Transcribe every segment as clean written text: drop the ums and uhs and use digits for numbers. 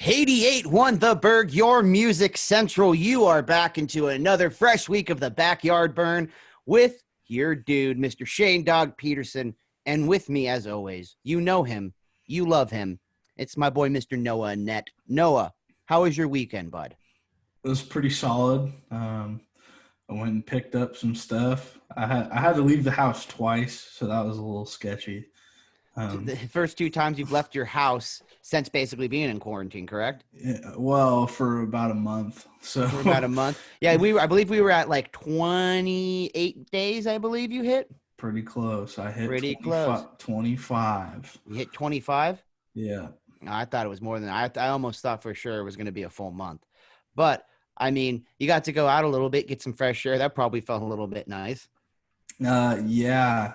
88.1 The Burg, your music central. You are back into another fresh week of the Backyard Burn with your dude, Mr. Shane Dog Peterson. And with me, as always, you know him, you love him. It's my boy, Mr. Noah Annette. Noah, how was your weekend, bud? It was pretty solid. I went and picked up some stuff. I had to leave the house twice, so that was a little sketchy. The first two times you've left your house since basically being in quarantine, correct? Yeah, well, for about a month. So For about a month. Yeah, I believe we were at like 28 days, I believe you hit. pretty close. I hit Pretty close. 25. You hit 25? Yeah. I thought it was more than that. I almost thought for sure it was going to be a full month. But, I mean, you got to go out a little bit, get some fresh air. That probably felt a little bit nice. Yeah.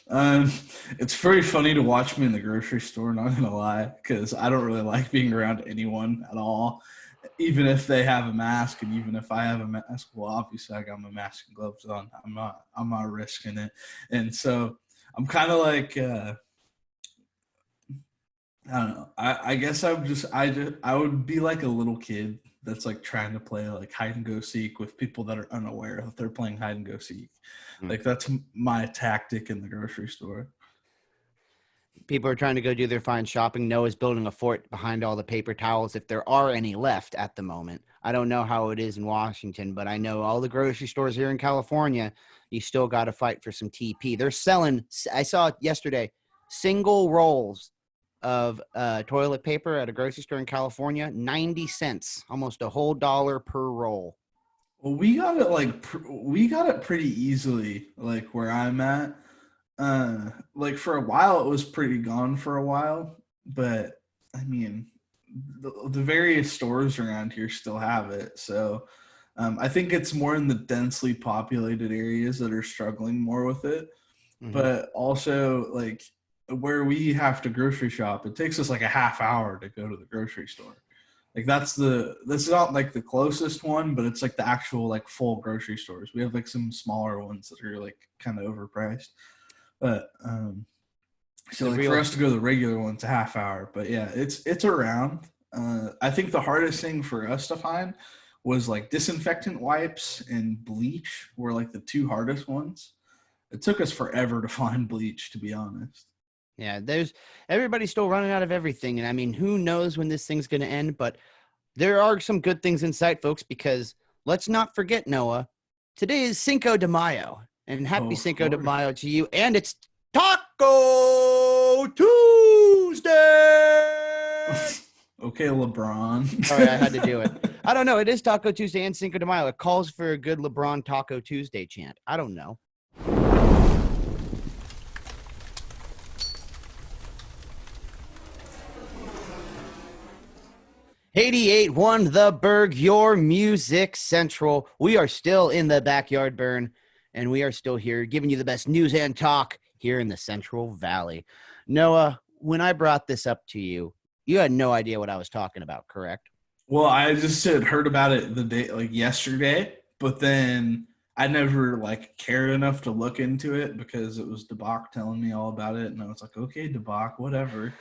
It's very funny to watch me in the grocery store, not going to lie, because I don't really like being around anyone at all, even if they have a mask and even if I have a mask. Well, obviously I got my mask and gloves on. I'm not risking it. And so I'm kind of like, I don't know. I guess I would be like a little kid that's like trying to play like hide and go seek with people that are unaware that they're playing hide and go seek. Like that's my tactic in the grocery store. People are trying to go do their fine shopping. Noah's building a fort behind all the paper towels, if there are any left at the moment. I don't know how it is in Washington, but I know all the grocery stores here in California, you still got to fight for some TP. They're selling, I saw it yesterday, single rolls of toilet paper at a grocery store in California, 90 cents, almost a whole dollar per roll. Well, we got it pretty easily, like where I'm at. Like for a while, it was pretty gone for a while, but I mean, the various stores around here still have it. So I think it's more in the densely populated areas that are struggling more with it. Mm-hmm. But also, like where we have to grocery shop, it takes us like a half hour to go to the grocery store. Like this is not like the closest one, but it's like the actual like full grocery stores. We have like some smaller ones that are like kind of overpriced. But so like for us to go to the regular one, it's a half hour. But yeah, it's around. I think the hardest thing for us to find was like disinfectant wipes and bleach were like the two hardest ones. It took us forever to find bleach, to be honest. Yeah, everybody's still running out of everything. And I mean, who knows when this thing's going to end, but there are some good things in sight, folks, because let's not forget, Noah, today is Cinco de Mayo. And happy Cinco de Mayo to you. And it's Taco Tuesday. Okay, LeBron. Sorry, I had to do it. I don't know. It is Taco Tuesday and Cinco de Mayo. It calls for a good LeBron Taco Tuesday chant. I don't know. $88.1 The Burg, your music central. We are still in the Backyard Burn, and we are still here giving you the best news and talk here in the Central Valley. Noah, when I brought this up to you, you had no idea what I was talking about, correct? Well, I just had heard about it the day, like yesterday, but then I never like cared enough to look into it because it was DeBach telling me all about it, and I was like, okay, DeBach, whatever.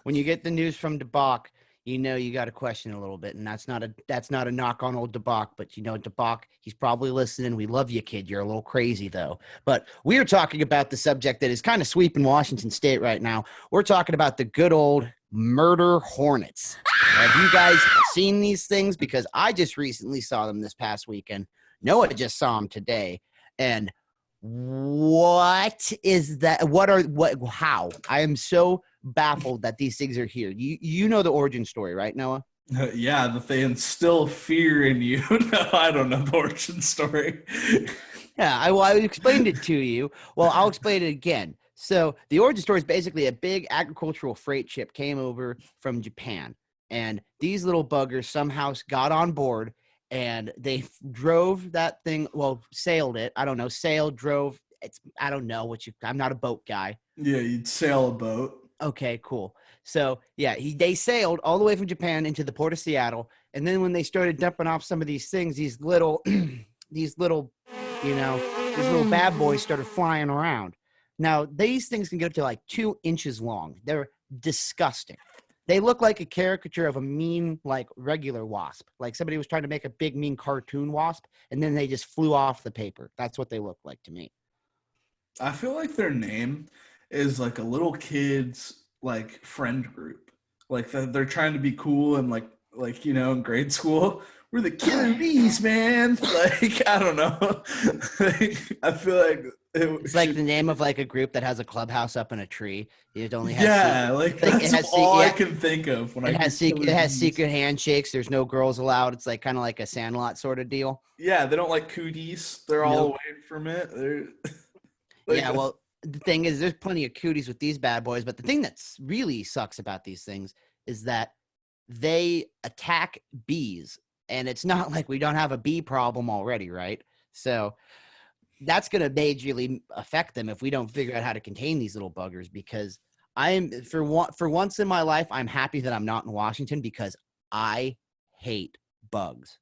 When you get the news from DeBach, you know you got to question a little bit, and that's not a knock on old DeBach, but you know DeBach, he's probably listening. We love you, kid. You're a little crazy though. But we are talking about the subject that is kind of sweeping Washington State right now. We're talking about the good old Murder Hornets. Have you guys seen these things? Because I just recently saw them this past weekend. Noah just saw them today, and what is that? How? I am so baffled that these things are here. You know the origin story, right, Noah? Yeah, that they instill fear in you. No, I don't know the origin story. Yeah, I explained it to you. Well, I'll explain it again. So the origin story is basically a big agricultural freight ship came over from Japan, and these little buggers somehow got on board, and they drove that thing. Well, sailed it. I don't know. Sailed, drove. I don't know I'm not a boat guy. Yeah, you'd sail a boat. Okay, cool. So yeah, they sailed all the way from Japan into the port of Seattle, and then when they started dumping off some of these things, these little bad boys started flying around. Now these things can get up to like 2 inches long. They're disgusting. They look like a caricature of a mean, like regular wasp. Like somebody was trying to make a big, mean cartoon wasp, and then they just flew off the paper. That's what they look like to me. I feel like their name is like a little kid's like friend group. Like they're trying to be cool and like in grade school. We're the killer bees, man. Like I don't know. Like, I feel like It's like the name of like a group that has a clubhouse up in a tree. It only has that's all I can think of when it has secret handshakes. There's no girls allowed. It's like kind of like a Sandlot sort of deal. Yeah, they don't like cooties. They're all away from it. Yeah, well, the thing is, there's plenty of cooties with these bad boys, but the thing that really sucks about these things is that they attack bees, and it's not like we don't have a bee problem already, right? So that's going to majorly affect them if we don't figure out how to contain these little buggers. Because for once in my life, I'm happy that I'm not in Washington because I hate bugs.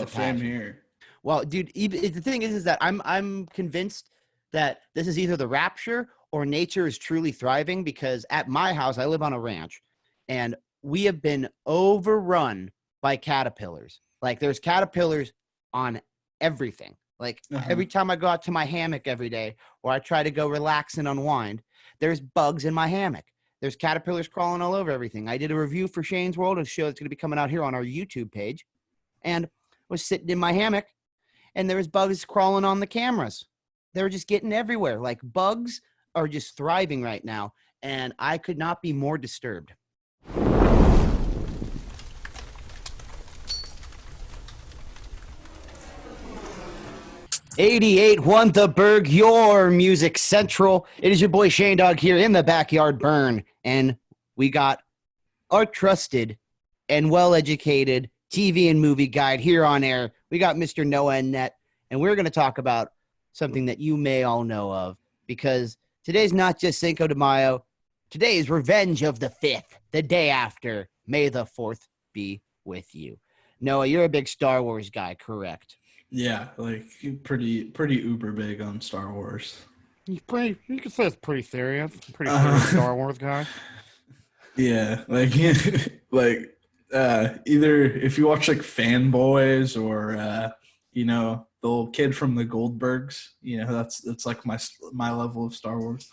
Same here. Well, dude, the thing is that I'm convinced that this is either the rapture or nature is truly thriving, because at my house, I live on a ranch, and we have been overrun by caterpillars. Like there's caterpillars on everything. Like every time I go out to my hammock every day, or I try to go relax and unwind, there's bugs in my hammock. There's caterpillars crawling all over everything. I did a review for Shane's World, a show that's going to be coming out here on our YouTube page, and was sitting in my hammock, and there was bugs crawling on the cameras. They were just getting everywhere. Like bugs are just thriving right now, and I could not be more disturbed. '88 the Burg, your music central. It is your boy Shane Dog here in the backyard burn, and we got our trusted and well-educated TV and movie guide here on air. We got Mr. Nwah and Net, and we're going to talk about something that you may all know of, because today's not just Cinco de Mayo. Today is Revenge of the 5th, the day after. May the 4th be with you. Nwah, you're a big Star Wars guy, correct? Yeah, like pretty uber big on Star Wars. You could say it's pretty serious. Pretty serious Star Wars guy. Yeah, like either if you watch like Fanboys or the little kid from the Goldbergs, that's like my level of Star Wars.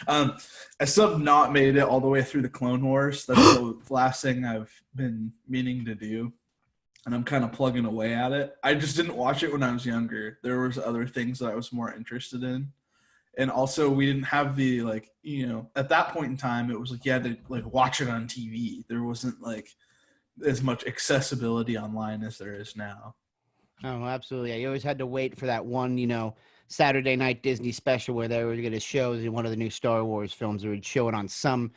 I still have not made it all the way through the Clone Wars. That's the last thing I've been meaning to do, and I'm kind of plugging away at it. I just didn't watch it when I was younger. There was other things that I was more interested in. And also we didn't have the at that point in time, it was like you had to like watch it on TV. There wasn't like as much accessibility online as there is now. Oh, absolutely. Yeah, you always had to wait for that one, Saturday night Disney special where they were going to show one of the new Star Wars films, or would show it on some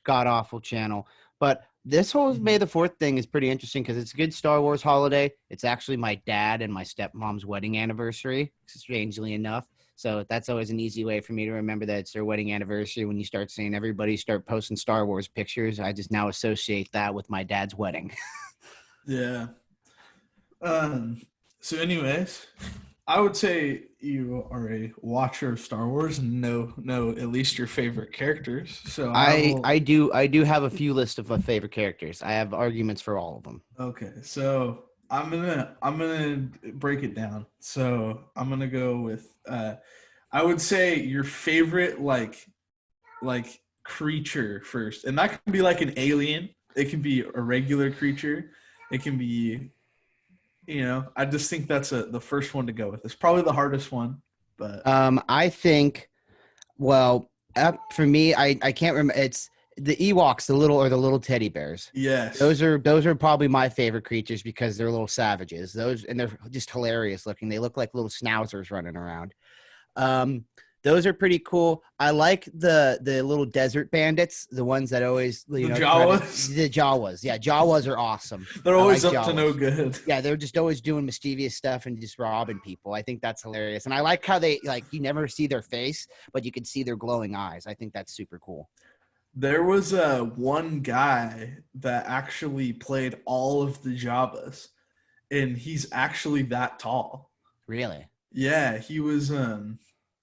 god-awful channel. But this whole May the 4th thing is pretty interesting because it's a good Star Wars holiday. It's actually my dad and my stepmom's wedding anniversary, strangely enough. So that's always an easy way for me to remember that it's their wedding anniversary. When you start seeing everybody start posting Star Wars pictures, I just now associate that with my dad's wedding. Yeah. So anyways, I would say you are a watcher of Star Wars and know at least your favorite characters. So I do have a few lists of my favorite characters. I have arguments for all of them. Okay, so I'm gonna break it down. So I'm gonna go with I would say your favorite like creature first, and that can be like an alien. It can be a regular creature. It can be, I just think that's the first one to go with. It's probably the hardest one, but I think, well, for me, I can't remember. It's the Ewoks, the little teddy bears. Yes, those are probably my favorite creatures because they're little savages. And they're just hilarious looking. They look like little schnauzers running around. Those are pretty cool. I like the little desert bandits, the ones that always the Jawas. The Jawas, yeah, Jawas are awesome. They're always up Jawas. To no good. Yeah, they're just always doing mischievous stuff and just robbing people. I think that's hilarious, and I like how they you never see their face, but you can see their glowing eyes. I think that's super cool. There was one guy that actually played all of the Jawas, and he's actually that tall. Really? Yeah, he was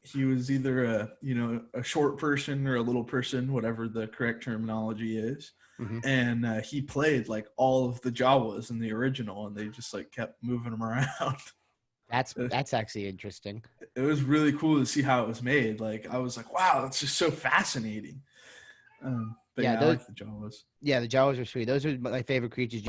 he was either a short person or a little person, whatever the correct terminology is. Mm-hmm. And he played like all of the Jawas in the original, and they just like kept moving him around. That's actually interesting. It was really cool to see how it was made. Like I was like, wow, that's just so fascinating. But I like the Jawas. Yeah, the Jawas are sweet. Those are my favorite creatures.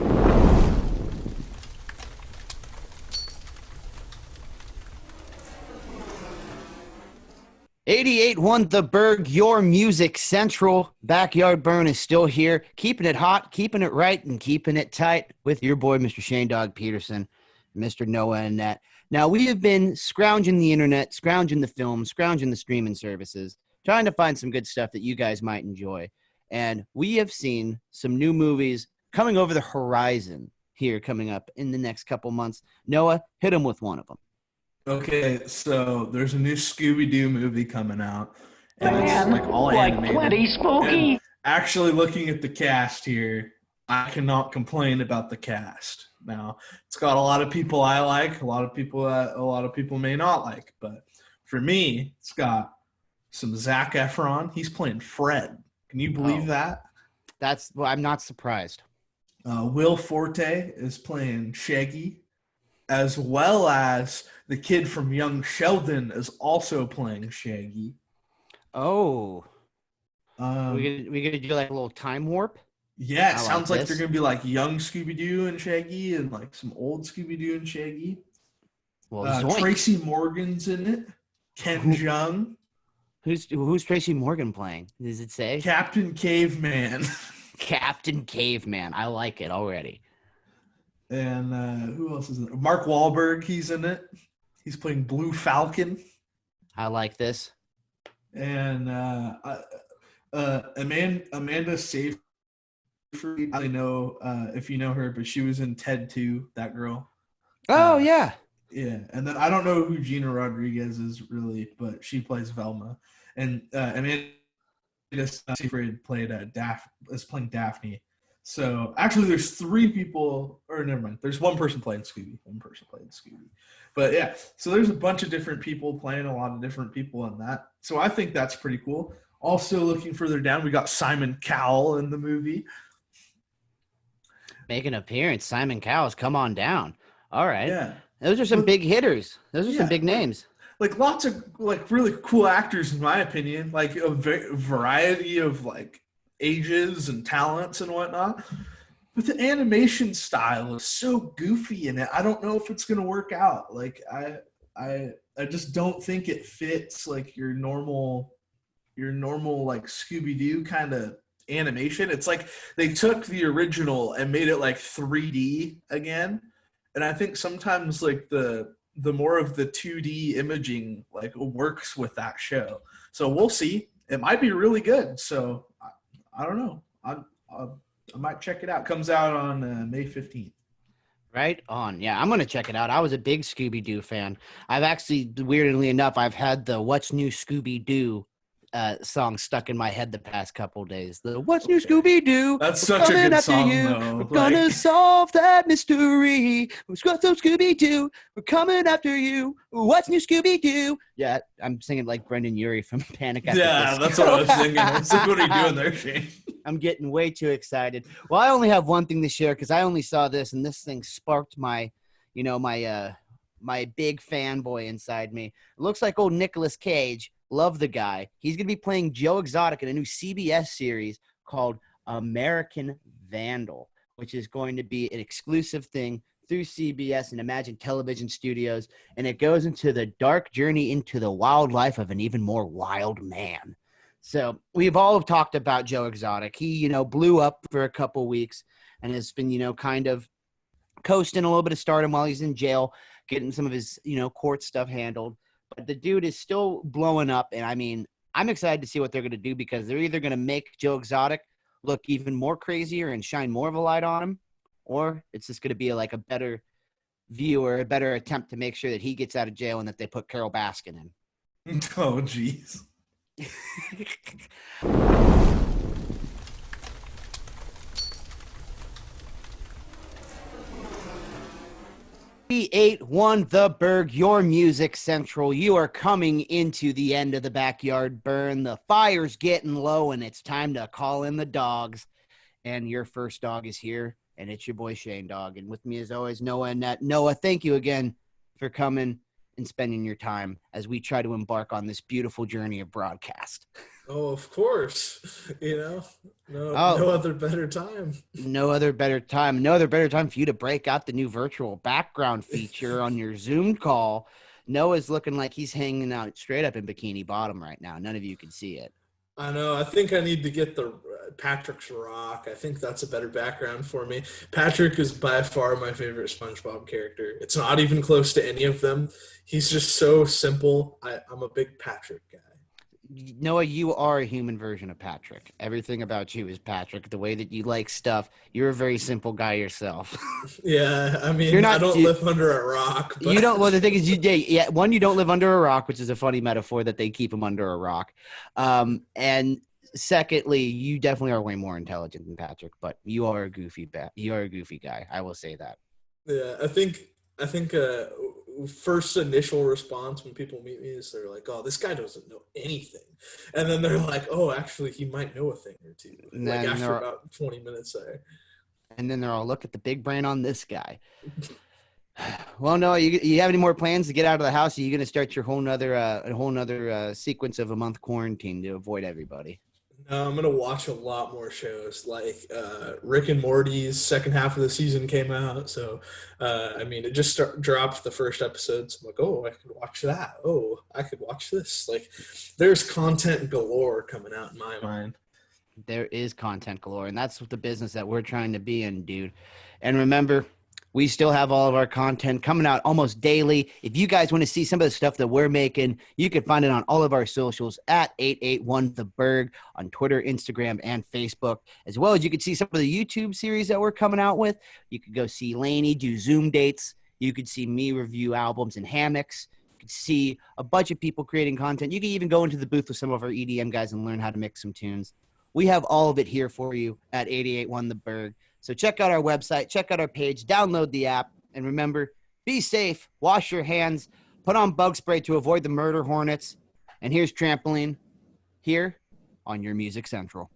88.1 The Burg, your music central. Backyard Burn is still here, keeping it hot, keeping it right, and keeping it tight with your boy, Mr. Shane Dog Peterson, Mr. Noah and Nat. Now, we have been scrounging the internet, scrounging the film, scrounging the streaming services, trying to find some good stuff that you guys might enjoy. And we have seen some new movies coming over the horizon here coming up in the next couple months. Noah, hit them with one of them. Okay, so there's a new ScoobyDoo movie coming out, and it's like all animated. Plenty spooky. And actually, looking at the cast here, I cannot complain about the cast. Now, it's got a lot of people I like, a lot of people may not like, but for me, it's got some Zac Efron. He's playing Fred. Can you believe that? I'm not surprised. Will Forte is playing Shaggy, as well as the kid from Young Sheldon is also playing Shaggy. Oh. We gonna do like a little time warp? Yeah, it sounds like they're going to be like young Scooby-Doo and Shaggy and like some old Scooby-Doo and Shaggy. Well, Tracy Morgan's in it. Ken Jeong. Who's Tracy Morgan playing? Does it say? Captain Caveman. Captain Caveman. I like it already. And who else is in it? Mark Wahlberg, he's in it. He's playing Blue Falcon. I like this. And Amanda Seyfried, I don't know if you know her, but she was in Ted 2, that girl. Oh, yeah. Yeah, and then I don't know who Gina Rodriguez is really, but she plays Velma. And Amanda Seyfried is playing Daphne. So actually, there's three people, or never mind. There's one person playing Scooby. But yeah, so there's a bunch of different people playing a lot of different people in that. So I think that's pretty cool. Also, looking further down, we got Simon Cowell in the movie. Make an appearance. Simon Cowell's come on down. All right. Yeah. Those are some big hitters. Those are some big names. Like lots of like really cool actors, in my opinion. Like a variety of like ages and talents and whatnot. But the animation style is so goofy in it. I don't know if it's gonna work out. Like I just don't think it fits like your normal like Scooby-Doo kind of animation. It's like they took the original and made it like 3D again. And I think sometimes like the more of the 2D imaging like works with that show. So we'll see. It might be really good. So I don't know. I might check it out. Comes out on May 15th. Right on. Yeah, I'm going to check it out. I was a big Scooby-Doo fan. I've actually, weirdly enough, I've had the What's New Scooby-Doo song stuck in my head the past couple days. The What's New Scooby-Doo? That's such a good song, though. We're gonna solve that mystery. What's up, Scooby-Doo? We're coming after you. What's New Scooby-Doo? Yeah, I'm singing like Brendan Urie from Panic at the Disco. That's what I was thinking. I was like, what are you doing there, Shane? I'm getting way too excited. Well, I only have one thing to share because I only saw this, and this thing sparked my big fanboy inside me. It looks like old Nicolas Cage. Love the guy. He's going to be playing Joe Exotic in a new CBS series called American Vandal, which is going to be an exclusive thing through CBS and Imagine Television Studios. And it goes into the dark journey into the wild life of an even more wild man. So we've all talked about Joe Exotic. He, blew up for a couple weeks and has been, kind of coasting a little bit of stardom while he's in jail, getting some of his, court stuff handled. But the dude is still blowing up, and I mean, I'm excited to see what they're going to do because they're either going to make Joe Exotic look even more crazier and shine more of a light on him, or it's just going to be like a better view or a better attempt to make sure that he gets out of jail and that they put Carol Baskin in. Oh, jeez. 8-1 The Burg, your music central. You are coming into the end of the backyard burn. The fire's getting low, and it's time to call in the dogs. And your first dog is here, and it's your boy Shane Dog. And with me, as always, Noah and Nat. Noah, thank you again for coming and spending your time as we try to embark on this beautiful journey of broadcast. Oh, of course. No other better time. No other better time. No other better time for you to break out the new virtual background feature on your Zoom call. Noah's looking like he's hanging out straight up in Bikini Bottom right now. None of you can see it. I know. I think I need to get the Patrick's Rock. I think that's a better background for me. Patrick is by far my favorite SpongeBob character. It's not even close to any of them. He's just so simple. I'm a big Patrick guy. Noah, you are a human version of Patrick. Everything about you is Patrick. The way that you like stuff, you're a very simple guy yourself. Yeah, I mean, I don't live under a rock. But... You don't. Well, the thing is, you don't live under a rock, which is a funny metaphor that they keep him under a rock. And secondly, you definitely are way more intelligent than Patrick, but you are a goofy guy. I will say that. Yeah, I think first initial response when people meet me is they're like, "Oh, this guy doesn't know anything," and then they're like, "Oh, actually, he might know a thing or two." Like after about 20 minutes there. And then they're all, "Look at the big brain on this guy." Well, no, you have any more plans to get out of the house? Are you going to start your whole nother sequence of a month quarantine to avoid everybody? No, I'm going to watch a lot more shows. Like Rick and Morty's second half of the season came out. So, it just dropped the first episode. So I'm like, oh, I could watch that. Oh, I could watch this. Like, there's content galore coming out in my mind. There is content galore, and that's the business that we're trying to be in, dude. And remember, we still have all of our content coming out almost daily. If you guys want to see some of the stuff that we're making, you can find it on all of our socials at 881 The Burg on Twitter, Instagram, and Facebook, as well as you can see some of the YouTube series that we're coming out with. You could go see Lainey do Zoom dates. You could see me review albums and hammocks. You could see a bunch of people creating content. You can even go into the booth with some of our EDM guys and learn how to mix some tunes. We have all of it here for you at 881 The Burg. So check out our website, check out our page, download the app, and remember, be safe, wash your hands, put on bug spray to avoid the murder hornets, and here's Trampoline here on your Music Central.